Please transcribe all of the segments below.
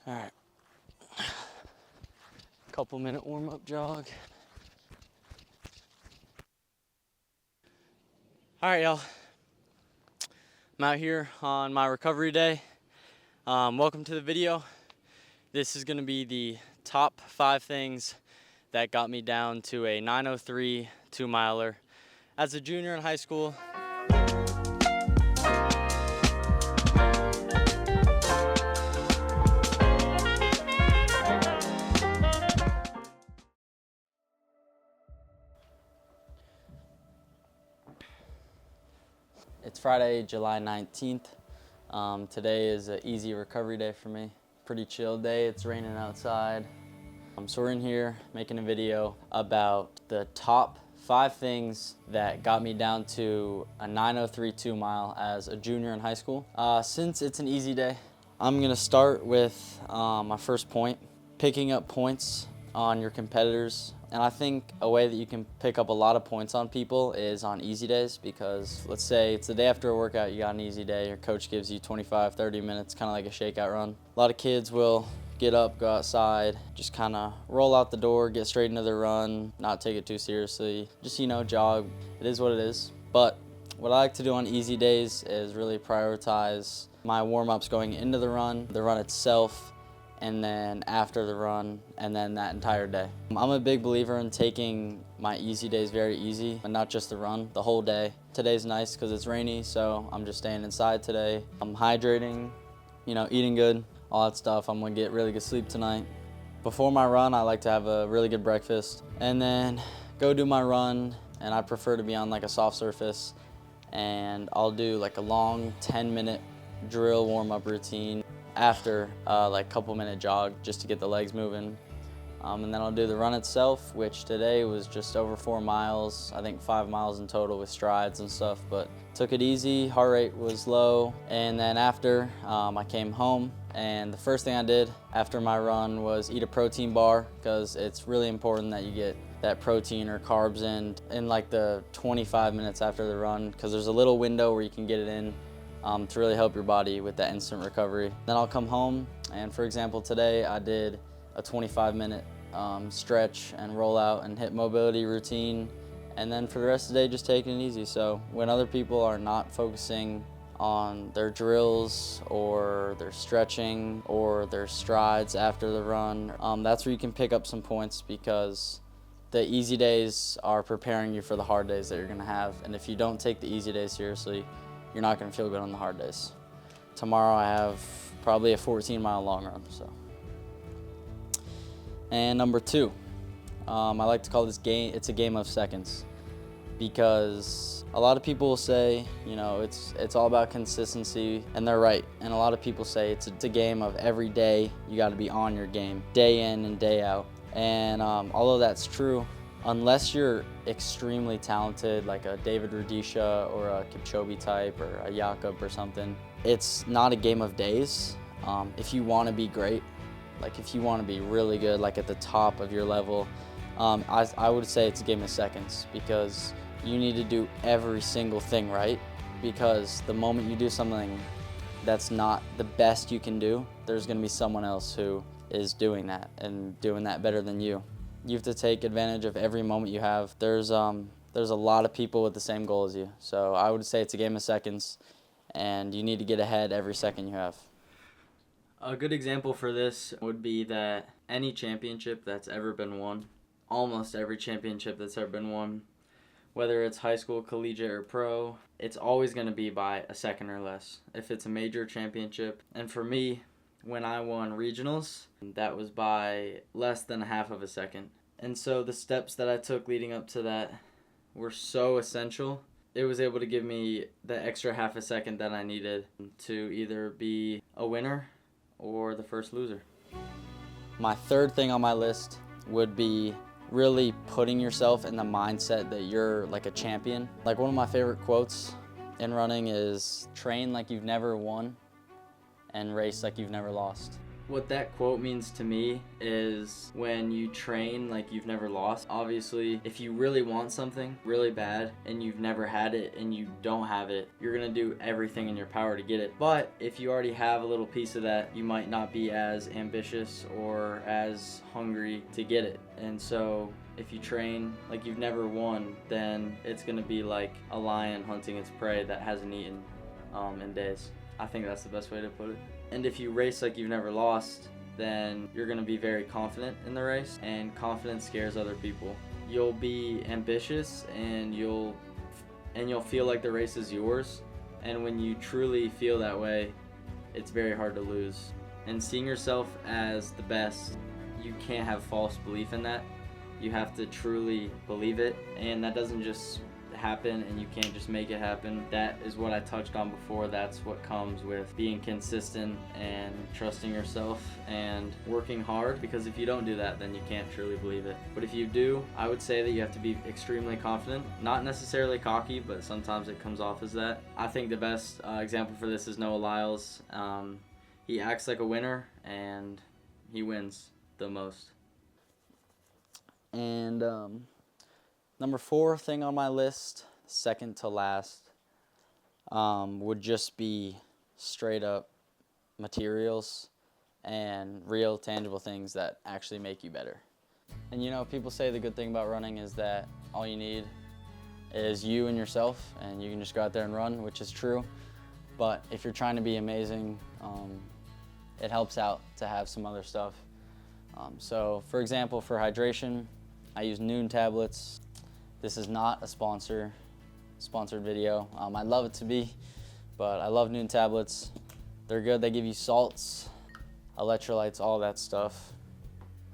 All right, couple minute warm-up jog. All right, y'all. I'm out here on my recovery day. Welcome to the video. This is gonna be the top 5 things that got me down to a 9:03 2-miler as a junior in high school. It's Friday, July 19th. Today is an easy recovery day for me. Pretty chill day, it's raining outside. So we're in here making a video about the top 5 things that got me down to a 9:03 2-mile as a junior in high school. Since it's an easy day, I'm gonna start with my first point, picking up points on your competitors. And I think a way that you can pick up a lot of points on people is on easy days, because let's say it's the day after a workout, you got an easy day, your coach gives you 25-30 minutes, kind of like a shakeout run. A lot of kids will get up, go outside, just kind of roll out the door, get straight into their run, not take it too seriously, just, jog. It is what it is. But what I like to do on easy days is really prioritize my warm-ups going into the run itself, and then after the run, and then that entire day. I'm a big believer in taking my easy days very easy, and not just the run, the whole day. Today's nice because it's rainy, so I'm just staying inside today. I'm hydrating, eating good, all that stuff. I'm gonna get really good sleep tonight. Before my run, I like to have a really good breakfast, and then go do my run, and I prefer to be on like a soft surface, and I'll do like a long 10-minute drill warm-up routine after like couple-minute jog just to get the legs moving. And then I'll do the run itself, which today was just over 4 miles, I think 5 miles in total with strides and stuff, but took it easy, heart rate was low. And then after, I came home, and the first thing I did after my run was eat a protein bar, because it's really important that you get that protein or carbs in like the 25 minutes after the run, because there's a little window where you can get it in to really help your body with that instant recovery. Then I'll come home, and for example today I did a 25-minute stretch and roll out and hip mobility routine, and then for the rest of the day just taking it easy. So when other people are not focusing on their drills or their stretching or their strides after the run, that's where you can pick up some points, because the easy days are preparing you for the hard days that you're gonna have, and if you don't take the easy days seriously, you're not gonna feel good on the hard days. Tomorrow I have probably a 14-mile long run, so. And number 2, I like to call this game, it's a game of seconds, because a lot of people will say, it's all about consistency, and they're right. And a lot of people say it's a game of every day, you gotta be on your game, day in and day out. And although that's true, unless you're extremely talented, like a David Rudisha or a Kipchoge type or a Jakob or something, it's not a game of days. If you want to be great, like if you want to be really good, like at the top of your level, I would say it's a game of seconds, because you need to do every single thing right, because the moment you do something that's not the best you can do, there's going to be someone else who is doing that and doing that better than you. You have to take advantage of every moment you have. There's a lot of people with the same goal as you. So I would say it's a game of seconds, and you need to get ahead every second you have. A good example for this would be that any championship that's ever been won, almost every championship that's ever been won, whether it's high school, collegiate, or pro, it's always going to be by a second or less if it's a major championship. And for me, when I won regionals, that was by less than a half of a second. And so the steps that I took leading up to that were so essential. It was able to give me the extra half a second that I needed to either be a winner or the first loser. My third thing on my list would be really putting yourself in the mindset that you're like a champion. Like, one of my favorite quotes in running is, train like you've never won and race like you've never lost. What that quote means to me is when you train like you've never lost. Obviously, if you really want something really bad and you've never had it and you don't have it, you're gonna do everything in your power to get it. But if you already have a little piece of that, you might not be as ambitious or as hungry to get it. And so if you train like you've never won, then it's gonna be like a lion hunting its prey that hasn't eaten in days. I think that's the best way to put it. And if you race like you've never lost, then you're gonna be very confident in the race, and confidence scares other people. You'll be ambitious and you'll feel like the race is yours, and when you truly feel that way, it's very hard to lose. And seeing yourself as the best, you can't have false belief in that. You have to truly believe it, and that doesn't just happen, and you can't just make it happen. That is what I touched on before. That's what comes with being consistent and trusting yourself and working hard, because if you don't do that, then you can't truly believe it. But if you do, I would say that you have to be extremely confident, not necessarily cocky, but sometimes it comes off as that. I think the best example for this is Noah Lyles. He acts like a winner and he wins the most. And number 4 thing on my list, second to last, would just be straight up materials and real tangible things that actually make you better. And you know, people say the good thing about running is that all you need is you and yourself, and you can just go out there and run, which is true. But if you're trying to be amazing, it helps out to have some other stuff. So for example, for hydration, I use Noon tablets. This is not a sponsored video. I'd love it to be, but I love Noon tablets. They're good. They give you salts, electrolytes, all that stuff.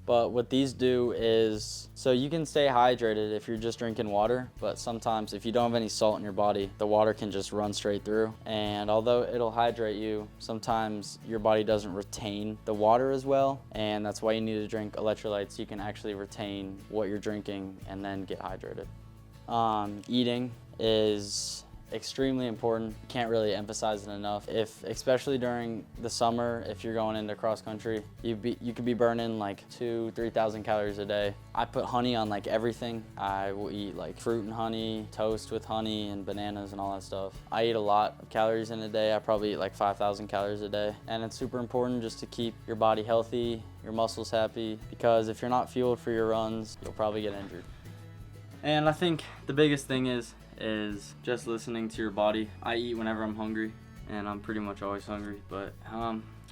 But what these do is, so you can stay hydrated if you're just drinking water, but sometimes if you don't have any salt in your body, the water can just run straight through. And although it'll hydrate you, sometimes your body doesn't retain the water as well, and that's why you need to drink electrolytes. You can actually retain what you're drinking and then get hydrated. Eating is extremely important. Can't really emphasize it enough. Especially during the summer, if you're going into cross country, you could be burning like 2,000-3,000 calories a day. I put honey on like everything. I will eat like fruit and honey, toast with honey and bananas and all that stuff. I eat a lot of calories in a day. I probably eat like 5,000 calories a day. And it's super important just to keep your body healthy, your muscles happy, because if you're not fueled for your runs, you'll probably get injured. And I think the biggest thing is just listening to your body. I eat whenever I'm hungry, and I'm pretty much always hungry, but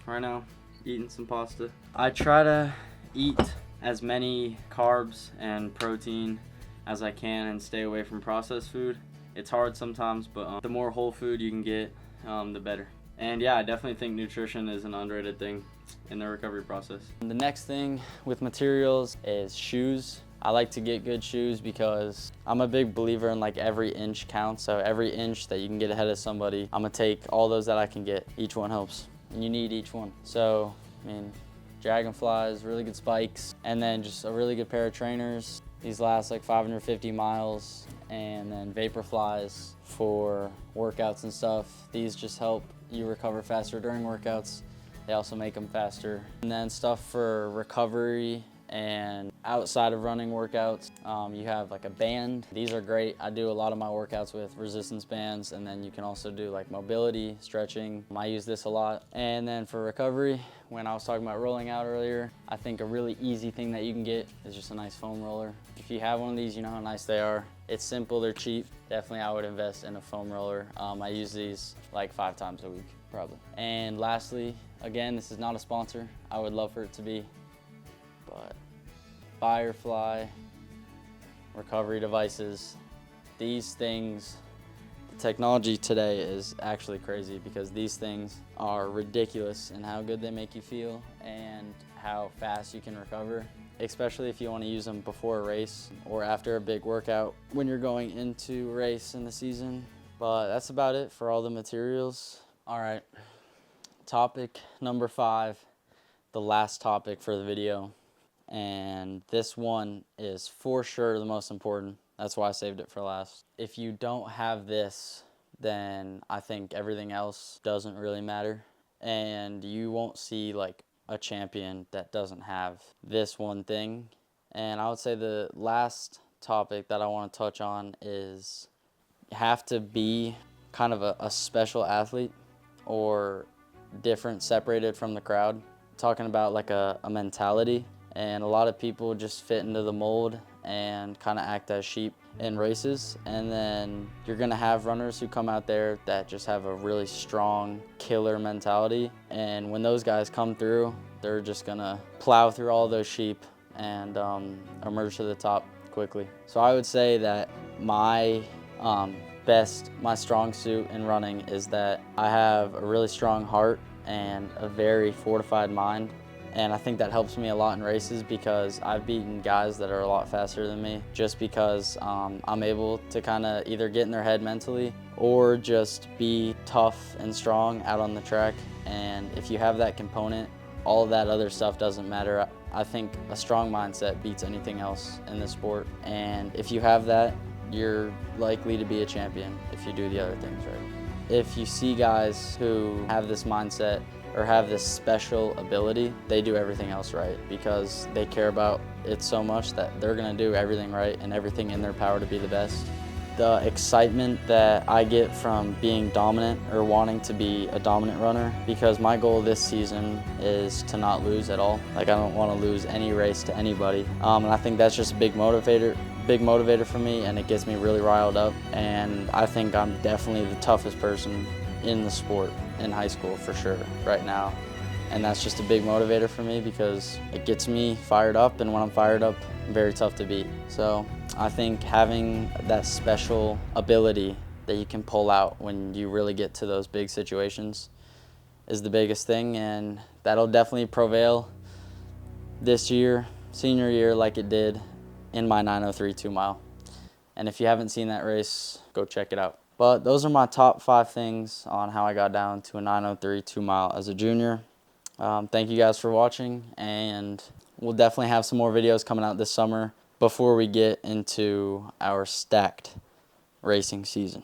right now, eating some pasta. I try to eat as many carbs and protein as I can and stay away from processed food. It's hard sometimes, but the more whole food you can get, the better. And yeah, I definitely think nutrition is an underrated thing in the recovery process. The next thing with materials is shoes. I like to get good shoes because I'm a big believer in like every inch counts. So every inch that you can get ahead of somebody, I'm gonna take all those that I can get. Each one helps, and you need each one. So, I mean, Dragonflies, really good spikes, and then just a really good pair of trainers. These last like 550 miles, and then Vaporflies for workouts and stuff. These just help you recover faster during workouts. They also make them faster. And then stuff for recovery and outside of running workouts, you have like a band. These are great. I do a lot of my workouts with resistance bands, and then you can also do like mobility, stretching. I use this a lot. And then for recovery, when I was talking about rolling out earlier, I think a really easy thing that you can get is just a nice foam roller. If you have one of these, you know how nice they are. It's simple, they're cheap. Definitely I would invest in a foam roller. I use these like 5 times a week, probably. And lastly, again, this is not a sponsor. I would love for it to be, but Firefly, recovery devices, these things, the technology today is actually crazy, because these things are ridiculous in how good they make you feel and how fast you can recover, especially if you want to use them before a race or after a big workout when you're going into a race in the season. But that's about it for all the materials. All right, topic number 5, the last topic for the video. And this one is for sure the most important. That's why I saved it for last. If you don't have this, then I think everything else doesn't really matter. And you won't see like a champion that doesn't have this one thing. And I would say the last topic that I want to touch on is you have to be kind of a special athlete or different, separated from the crowd. Talking about like a mentality, and a lot of people just fit into the mold and kind of act as sheep in races. And then you're gonna have runners who come out there that just have a really strong killer mentality. And when those guys come through, they're just gonna plow through all those sheep and emerge to the top quickly. So I would say that my my strong suit in running is that I have a really strong heart and a very fortified mind. And I think that helps me a lot in races because I've beaten guys that are a lot faster than me just because I'm able to kind of either get in their head mentally or just be tough and strong out on the track. And if you have that component, all of that other stuff doesn't matter. I think a strong mindset beats anything else in this sport. And if you have that, you're likely to be a champion if you do the other things right. If you see guys who have this mindset or have this special ability, they do everything else right because they care about it so much that they're gonna do everything right and everything in their power to be the best. The excitement that I get from being dominant or wanting to be a dominant runner, because my goal this season is to not lose at all. Like, I don't want to lose any race to anybody. And I think that's just a big motivator for me, and it gets me really riled up. And I think I'm definitely the toughest person in the sport in high school for sure right now. And that's just a big motivator for me because it gets me fired up, and when I'm fired up, I'm very tough to beat. So I think having that special ability that you can pull out when you really get to those big situations is the biggest thing, and that'll definitely prevail this year, senior year, like it did in my 9:03 2-mile. And if you haven't seen that race, go check it out. But those are my top 5 things on how I got down to a 9:03 2-mile as a junior. Thank you guys for watching, and we'll definitely have some more videos coming out this summer before we get into our stacked racing season.